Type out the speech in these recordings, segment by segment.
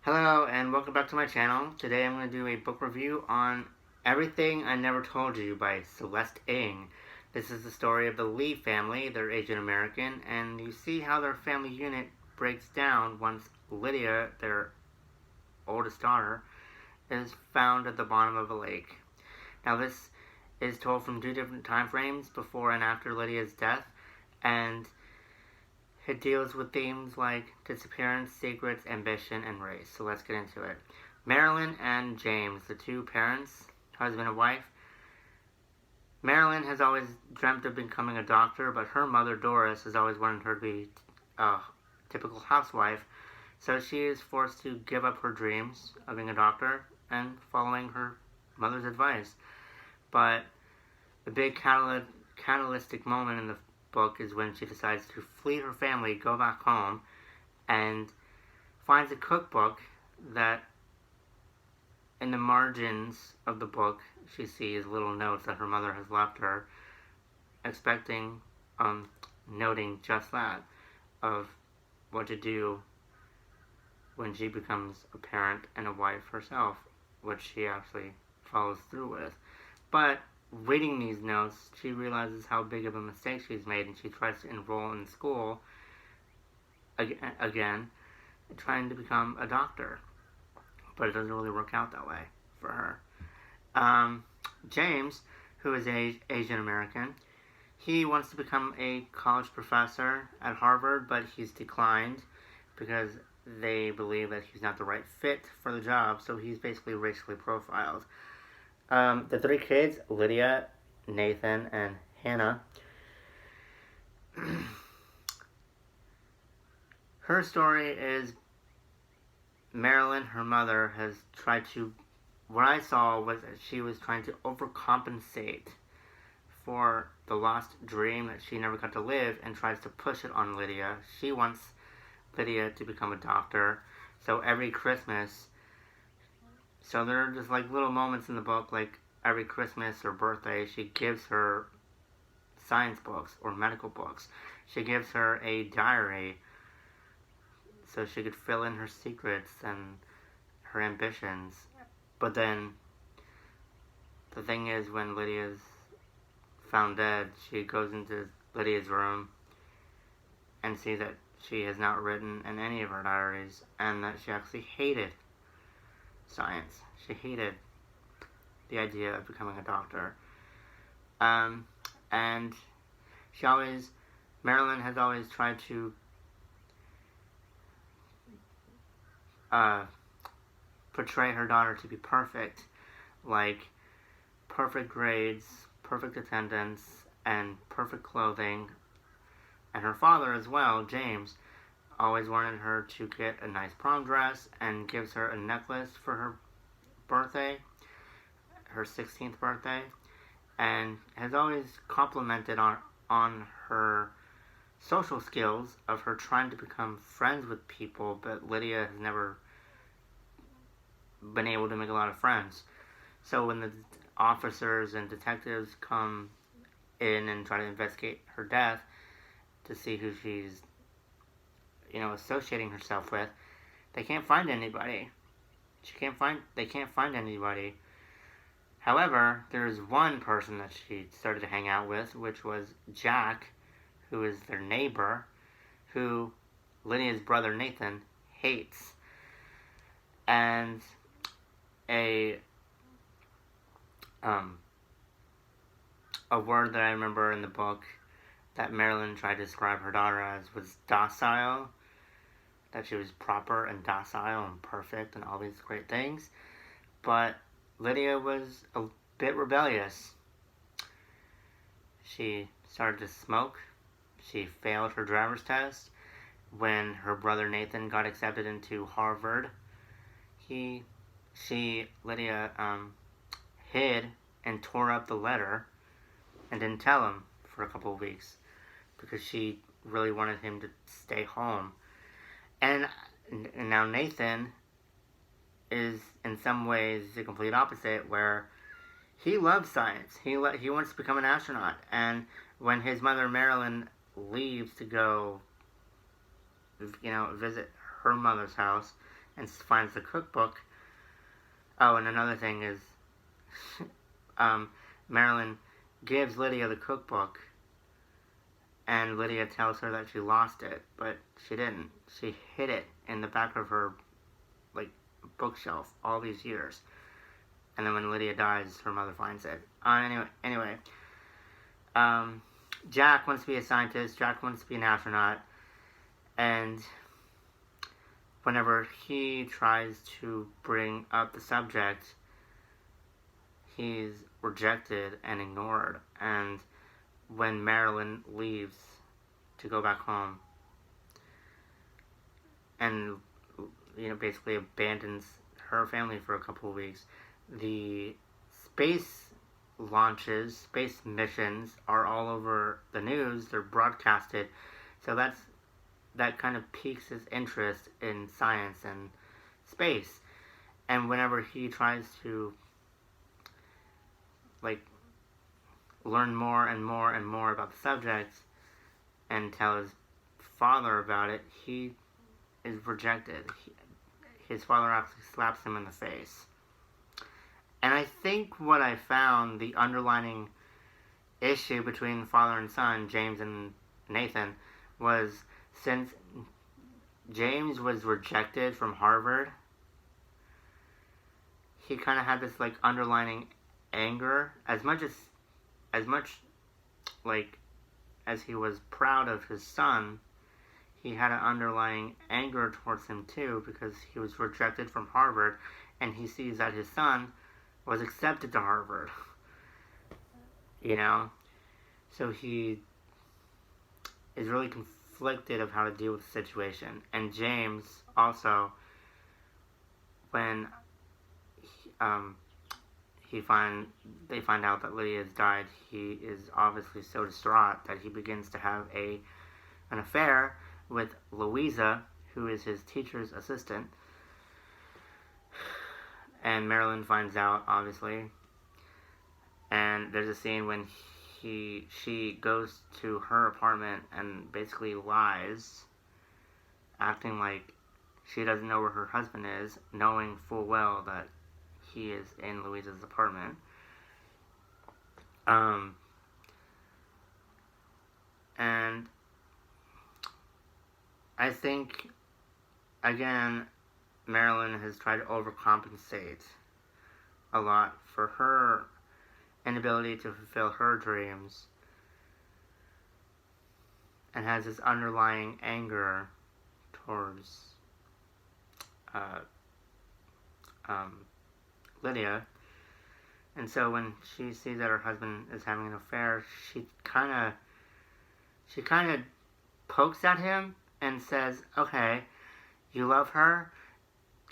Hello and welcome back to my channel. Today I'm going to do a book review on Everything I Never Told You by Celeste Ng. This is the story of the Lee family. They're Asian American, and you see how their family unit breaks down once Lydia, their oldest daughter, is found at the bottom of a lake. Now this is told from two different time frames, before and after Lydia's death, and it deals with themes like disappearance, secrets, ambition, and race. So let's get into it. Marilyn and James, the two parents, husband and wife. Marilyn has always dreamt of becoming a doctor, but her mother, Doris, has always wanted her to be a typical housewife. So she is forced to give up her dreams of being a doctor and following her mother's advice. But the big catalytic moment in the book is when she decides to flee her family, go back home, and finds a cookbook that in the margins of the book she sees little notes that her mother has left her, noting just that, of what to do when she becomes a parent and a wife herself, which she actually follows through with. But reading these notes, she realizes how big of a mistake she's made, and she tries to enroll in school again, trying to become a doctor. But it doesn't really work out that way for her. James, who is Asian American, he wants to become a college professor at Harvard, but he's declined because they believe that he's not the right fit for the job, so he's basically racially profiled. The three kids, Lydia, Nathan, and Hannah, her story is Marilyn, her mother, has tried to, what I saw was that she was trying to overcompensate for the lost dream that she never got to live, and tries to push it on Lydia. She wants Lydia to become a doctor, so every Christmas, so there are just like little moments in the book, like every Christmas or birthday, she gives her science books or medical books. She gives her a diary so she could fill in her secrets and her ambitions. But then, the thing is, when Lydia's found dead, she goes into Lydia's room and sees that she has not written in any of her diaries, and that she actually hated science. She hated the idea of becoming a doctor. And Marilyn has always tried to portray her daughter to be perfect, like perfect grades, perfect attendance, and perfect clothing. And her father as well, James, always wanted her to get a nice prom dress, and gives her a necklace for her birthday, her 16th birthday, and has always complimented on her social skills of her trying to become friends with people, but Lydia has never been able to make a lot of friends. So when the officers and detectives come in and try to investigate her death to see who she's associating herself with, they can't find anybody. They can't find anybody. However, there's one person that she started to hang out with, which was Jack, who is their neighbor, who Lydia's brother Nathan hates. And a word that I remember in the book that Marilyn tried to describe her daughter as was docile, that she was proper and docile and perfect and all these great things. But Lydia was a bit rebellious. She started to smoke. She failed her driver's test. When her brother Nathan got accepted into Harvard, Lydia hid and tore up the letter and didn't tell him for a couple of weeks because she really wanted him to stay home. And now Nathan is in some ways the complete opposite, where he loves science. He wants to become an astronaut. And when his mother Marilyn leaves to go, visit her mother's house and finds the cookbook. Oh, and another thing is, Marilyn gives Lydia the cookbook, and Lydia tells her that she lost it, but she didn't. She hid it in the back of her, like, bookshelf all these years. And then when Lydia dies, her mother finds it. Anyway, Jack wants to be a scientist. Jack wants to be an astronaut. And whenever he tries to bring up the subject, he's rejected and ignored. And when Marilyn leaves to go back home and, basically abandons her family for a couple of weeks, the space launches, space missions are all over the news. They're broadcasted. So that kind of piques his interest in science and space. And whenever he tries to, learn more and more and more about the subject and tell his father about it, he is rejected. His father actually slaps him in the face. And I think what I found, the underlining issue between father and son, James and Nathan, was since James was rejected from Harvard, he kind of had this underlining anger, as much as he was proud of his son, he had an underlying anger towards him too, because he was rejected from Harvard, and he sees that his son was accepted to Harvard. So he is really conflicted of how to deal with the situation. And James also, when they find out that Lydia has died, he is obviously so distraught that he begins to have an affair with Louisa, who is his teacher's assistant. And Marilyn finds out, obviously. And there's a scene when she goes to her apartment and basically lies, acting like she doesn't know where her husband is, knowing full well that he is in Louisa's apartment. And I think, again, Marilyn has tried to overcompensate a lot for her inability to fulfill her dreams, and has this underlying anger towards Lydia. And so when she sees that her husband is having an affair, she kind of pokes at him and says, okay, you love her,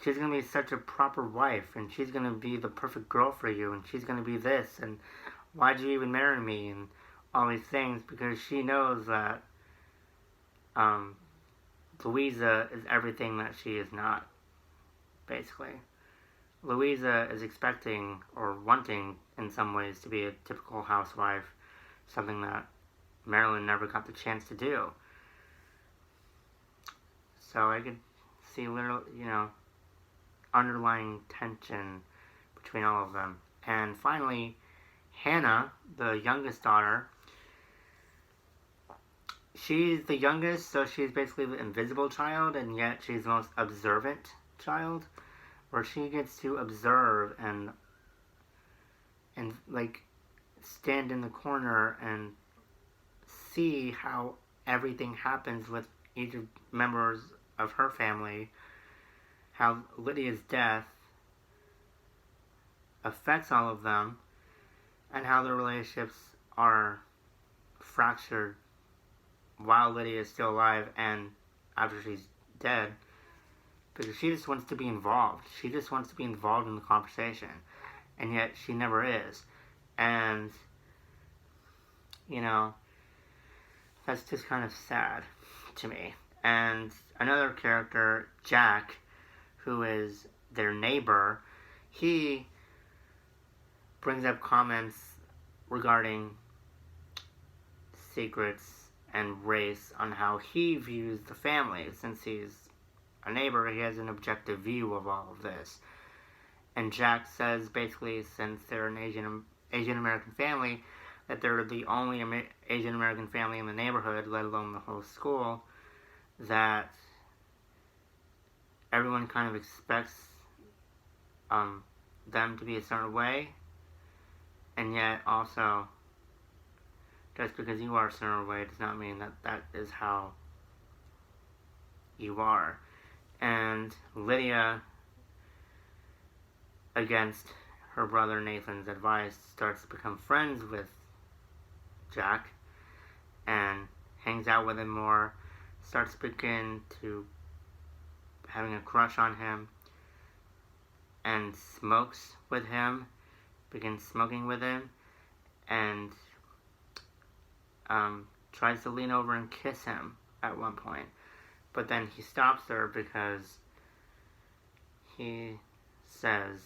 she's going to be such a proper wife, and she's going to be the perfect girl for you, and she's going to be this, and why'd you even marry me, and all these things, because she knows that Louisa is everything that she is not, basically. Louisa is expecting or wanting, in some ways, to be a typical housewife, something that Marilyn never got the chance to do. So I could see literal, underlying tension between all of them. And finally, Hannah, the youngest daughter, she's the youngest, so she's basically the invisible child, and yet she's the most observant child, where she gets to observe and stand in the corner and see how everything happens with each members of her family, how Lydia's death affects all of them, and how their relationships are fractured while Lydia is still alive and after she's dead, because she just wants to be involved. She just wants to be involved in the conversation, and yet she never is. And, that's just kind of sad to me. And another character, Jack, who is their neighbor, he brings up comments regarding secrets and race on how he views the family, since he's a neighbor, he has an objective view of all of this. And Jack says basically, since they're an Asian American family, that they're the only Asian American family in the neighborhood, let alone the whole school, that everyone kind of expects them to be a certain way, and yet also, just because you are a certain way does not mean that that is how you are. And Lydia, against her brother Nathan's advice, starts to become friends with Jack and hangs out with him more, starts to begin to having a crush on him, and smokes with him, begins smoking with him, and tries to lean over and kiss him at one point. But then he stops her because he says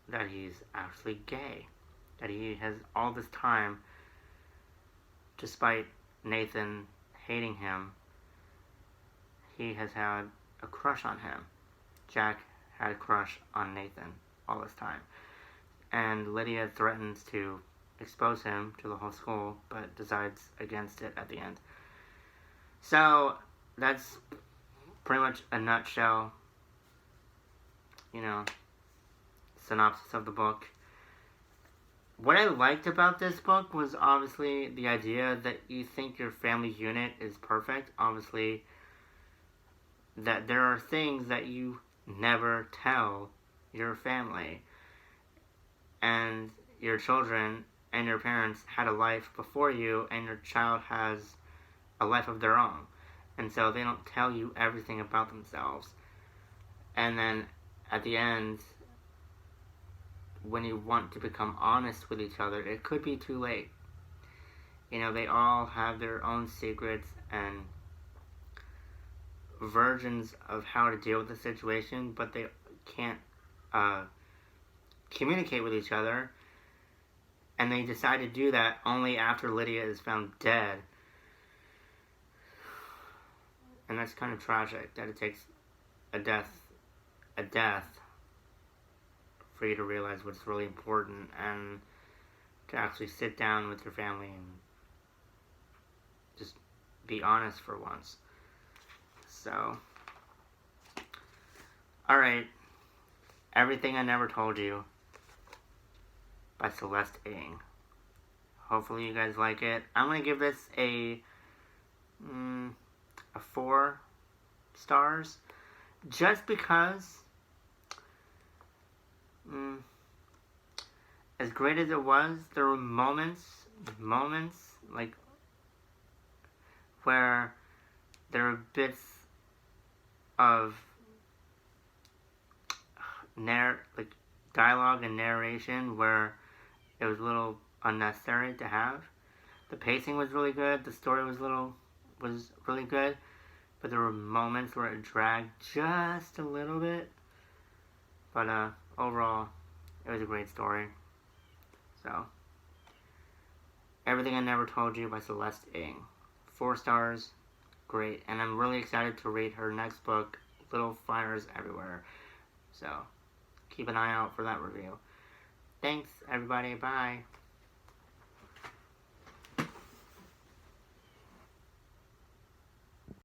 that he's actually gay. That he has all this time, despite Nathan hating him, he has had a crush on him. Jack had a crush on Nathan all this time. And Lydia threatens to expose him to the whole school, but decides against it at the end. So, that's pretty much a nutshell, synopsis of the book. What I liked about this book was obviously the idea that you think your family unit is perfect. Obviously, that there are things that you never tell your family. And your children and your parents had a life before you, and your child has a life of their own. And so they don't tell you everything about themselves. And then at the end, when you want to become honest with each other, it could be too late. They all have their own secrets and versions of how to deal with the situation, but they can't communicate with each other. And they decide to do that only after Lydia is found dead. And that's kind of tragic, that it takes a death for you to realize what's really important and to actually sit down with your family and just be honest for once. So, alright, Everything I Never Told You by Celeste Ng. Hopefully you guys like it. I'm going to give this a 4 stars, just because as great as it was, there were moments like where there were bits of dialogue and narration where it was a little unnecessary to have. The pacing was really good, the story was really good, but there were moments where it dragged just a little bit. But overall, it was a great story. So, Everything I Never Told You by Celeste Ng. 4 stars, great. And I'm really excited to read her next book, Little Fires Everywhere. So, keep an eye out for that review. Thanks, everybody. Bye.